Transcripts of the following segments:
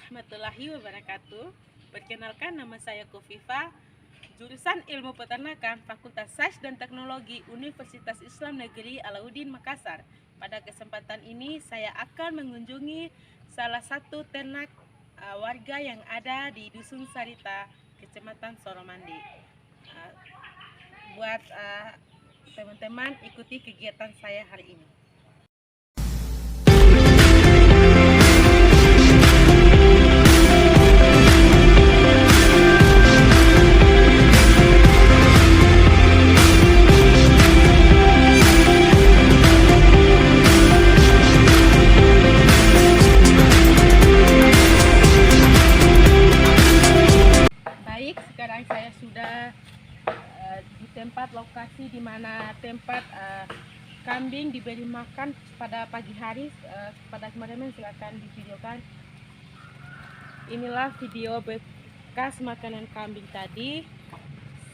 warahmatullahi wabarakatuh. Perkenalkan, nama saya Kofifa, jurusan Ilmu Peternakan, Fakultas Sains dan Teknologi Universitas Islam Negeri Alauddin Makassar. Pada kesempatan ini saya akan mengunjungi salah satu ternak warga yang ada di Dusun Sarita, Kecamatan Soromandi. Buat teman-teman ikuti kegiatan saya hari ini. Baik, sekarang saya sudah di tempat lokasi di mana tempat kambing diberi makan pada pagi hari. Pada kemarin silakan divideokan. Inilah video bekas makanan kambing tadi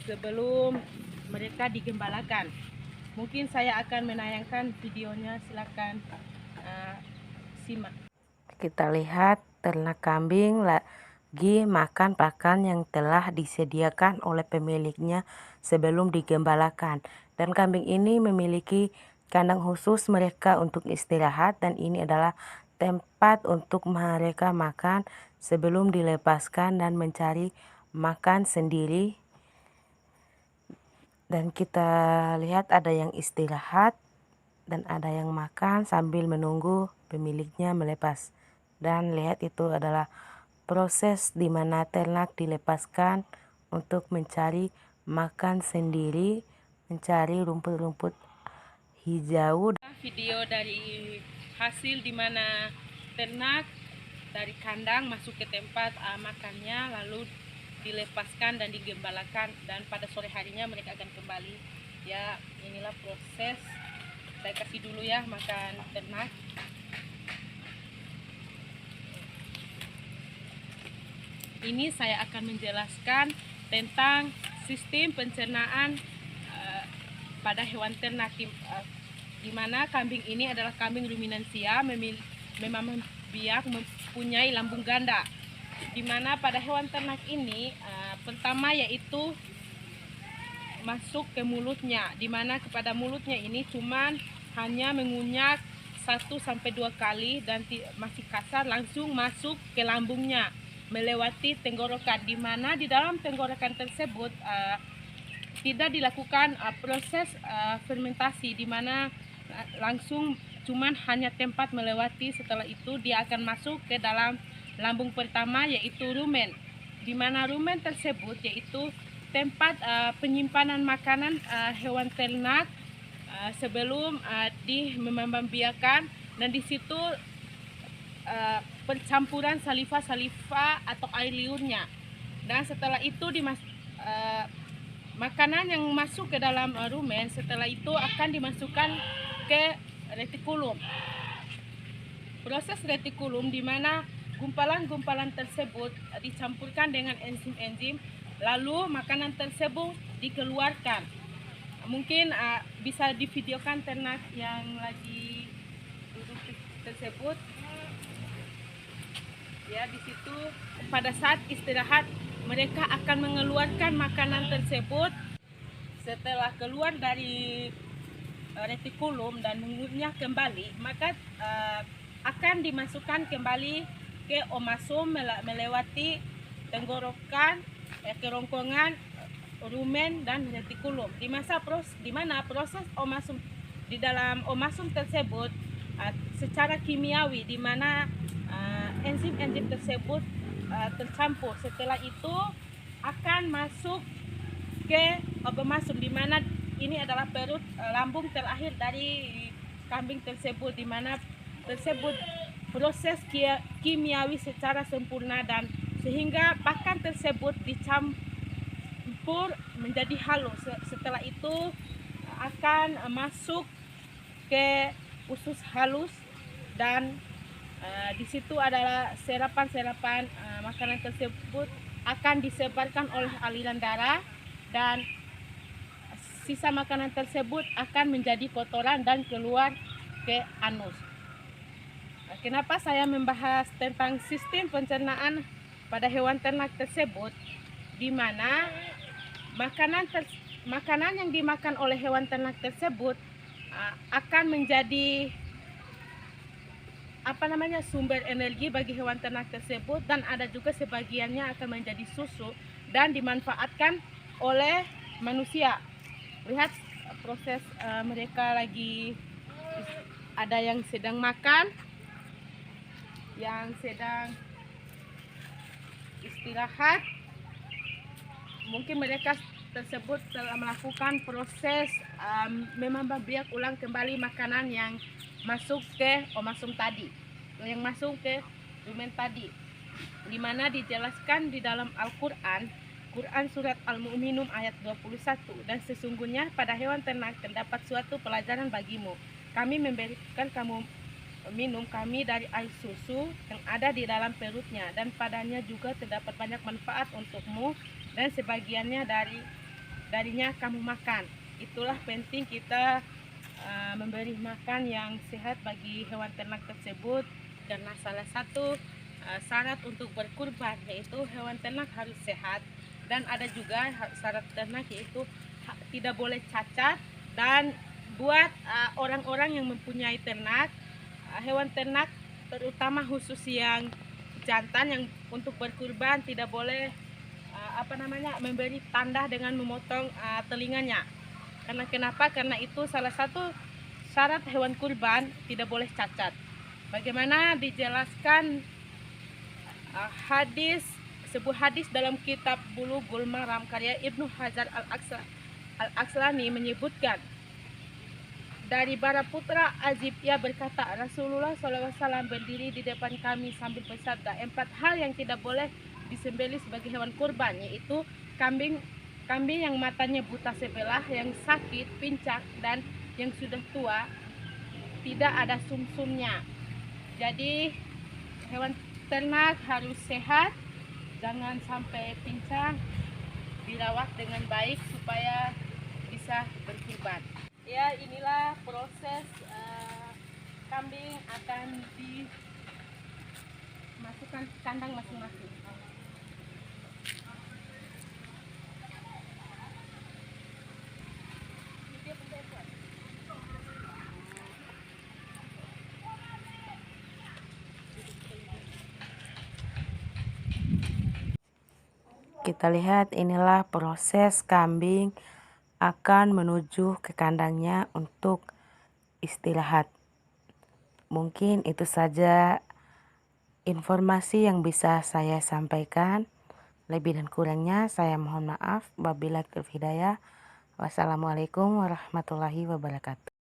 sebelum mereka digembalakan. Mungkin saya akan menayangkan videonya, silakan simak. Kita lihat ternak kambing lagi makan pakan yang telah disediakan oleh pemiliknya sebelum digembalakan. Dan kambing ini memiliki kandang khusus mereka untuk istirahat, dan ini adalah tempat untuk mereka makan sebelum dilepaskan dan mencari makan sendiri. Dan kita lihat ada yang istirahat dan ada yang makan sambil menunggu pemiliknya melepas. Dan lihat, itu adalah proses di mana ternak dilepaskan untuk mencari makan sendiri, mencari rumput-rumput hijau. Video dari hasil di mana ternak dari kandang masuk ke tempat makannya, lalu dilepaskan dan digembalakan, dan pada sore harinya mereka akan kembali. Ya, inilah proses. Saya kasih dulu ya makan ternak. Ini saya akan menjelaskan tentang sistem pencernaan pada hewan ternak, di mana kambing ini adalah kambing ruminansia, memang biak, mempunyai lambung ganda. Di mana pada hewan ternak ini pertama yaitu masuk ke mulutnya, di mana kepada mulutnya ini cuman hanya mengunyah 1-2 kali dan masih kasar, langsung masuk ke lambungnya melewati tenggorokan, di mana di dalam tenggorokan tersebut tidak dilakukan proses fermentasi, di mana langsung cuman hanya tempat melewati. Setelah itu dia akan masuk ke dalam lambung pertama yaitu rumen, di mana rumen tersebut yaitu tempat penyimpanan makanan hewan ternak sebelum membiarkan, dan di situ percampuran saliva atau air liurnya. Dan setelah itu makanan yang masuk ke dalam rumen, setelah itu akan dimasukkan ke retikulum. Proses retikulum di mana gumpalan-gumpalan tersebut dicampurkan dengan enzim-enzim, lalu makanan tersebut dikeluarkan. Mungkin bisa divideokan ternak yang lagi duduk tersebut. Ya, di situ pada saat istirahat mereka akan mengeluarkan makanan tersebut. Setelah keluar dari retikulum dan mengunyah kembali, maka akan dimasukkan kembali ke omasum melewati tenggorokan, kerongkongan, rumen dan retikulum. Di mana proses omasum di dalam omasum tersebut secara kimiawi, di mana enzim-enzim tersebut tercampur. Setelah itu akan masuk ke omasum, di mana ini adalah perut lambung terakhir dari kambing tersebut, di mana tersebut proses kimiawi secara sempurna, dan sehingga pakan tersebut dicampur menjadi halus. Setelah itu akan masuk ke usus halus, dan di situ adalah serapan makanan tersebut akan disebarkan oleh aliran darah, dan sisa makanan tersebut akan menjadi kotoran dan keluar ke anus. Kenapa saya membahas tentang sistem pencernaan pada hewan ternak tersebut, di mana makanan yang dimakan oleh hewan ternak tersebut akan menjadi sumber energi bagi hewan ternak tersebut, dan ada juga sebagiannya akan menjadi susu dan dimanfaatkan oleh manusia. Lihat proses mereka lagi, ada yang sedang makan, yang sedang istirahat. Mungkin mereka tersebut telah melakukan proses memambah biak ulang kembali makanan yang masuk ke omasum tadi, yang masuk ke rumen tadi, dimana dijelaskan di dalam Al-Quran, surat Al-Mu'minun ayat 21, dan sesungguhnya pada hewan ternak terdapat suatu pelajaran bagimu. Kami memberikan kamu minum kami dari air susu yang ada di dalam perutnya, dan padanya juga terdapat banyak manfaat untukmu, dan sebagiannya darinya kamu makan. Itulah penting kita memberi makan yang sehat bagi hewan ternak tersebut, karena salah satu syarat untuk berkurban yaitu hewan ternak harus sehat, dan ada juga syarat ternak yaitu tidak boleh cacat. Dan buat orang-orang yang mempunyai ternak, hewan ternak terutama khusus yang jantan yang untuk berkurban tidak boleh memberi tanda dengan memotong telinganya. Karena kenapa? Karena itu salah satu syarat hewan kurban, tidak boleh cacat. Bagaimana dijelaskan sebuah hadis dalam kitab Bulughul Maram karya Ibnu Hajar Al-Asqalani menyebutkan dari para putra Azib, ia berkata, Rasulullah SAW berdiri di depan kami sambil bersabda, 4 hal yang tidak boleh disembelih sebagai hewan kurban, yaitu kambing yang matanya buta sebelah, yang sakit, pincang, dan yang sudah tua, tidak ada sumsumnya. Jadi hewan ternak harus sehat, jangan sampai pincang, dirawat dengan baik supaya bisa berkurban. Ya, inilah proses kambing akan dimasukkan ke kandang masing-masing. Kita lihat inilah proses kambing akan menuju ke kandangnya untuk istirahat. Mungkin itu saja informasi yang bisa saya sampaikan. Lebih dan kurangnya saya mohon maaf. Wabillahi taufiq hidayah. Wassalamualaikum warahmatullahi wabarakatuh.